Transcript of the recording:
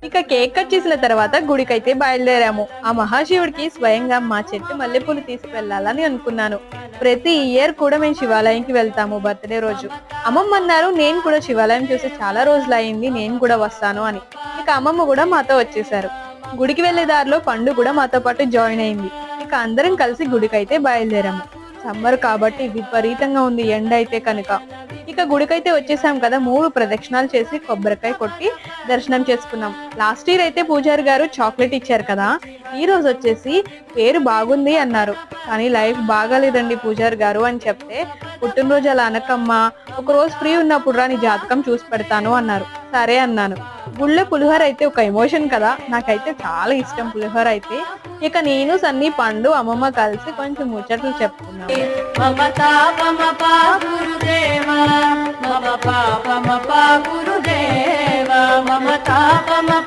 ఇక cake cut చేసిన తర్వాత గుడికైతే బయలుదేరాము. ఆ మహాశివుడికి స్వయంగా మా చెట్టు మల్లెపూలు తీసుకువెళ్ళాలని అనుకున్నాను. ప్రతి ఇయర్ కూడా మేము శివాలయంకి వెళ్తాము బర్త్డే రోజు. అమ్మమ్మ అన్నారు నేను కూడా శివాలయం చూసి చాలా రోజులు అయింది, నేను కూడా వస్తాను అని. ఇక అమ్మమ్మ కూడా మాతో వచ్చేసారు. గుడికి వెళ్లే దారిలో పండు కూడా మాతో పాటు జాయిన్ అయింది. ఇక అందరం కలిసి గుడికైతే బయలుదేరాము. సమ్మర్ కాబట్టి విపరీతంగా ఉంది ఎండ అయితే కనుక. ఇక గుడికైతే వచ్చేసాం కదా, 3 ప్రదక్షిణాలు చేసి కొబ్బరికాయ కొట్టి దర్శనం చేసుకున్నాం. లాస్ట్ ఇయర్ అయితే పూజారి గారు చాక్లెట్ ఇచ్చారు కదా, ఈ రోజు వచ్చేసి పేరు బాగుంది అన్నారు. కానీ లైఫ్ బాగాలేదండి పూజారి గారు అని చెప్తే, పుట్టినరోజు అలా అనకమ్మా, ఒక రోజు ఫ్రీ ఉన్నప్పుడు రా నీ జాతకం చూసి పెడతాను అన్నారు. సరే అన్నాను. గుళ్ళో పులిహోర అయితే ఒక ఎమోషన్ కదా, నాకైతే చాలా ఇష్టం పులిహోర అయితే. ఇక నేను సన్నీ పండు అమ్మమ్మ కలిసి కొంచెం ముచ్చట్లు చెప్పుకున్నాం.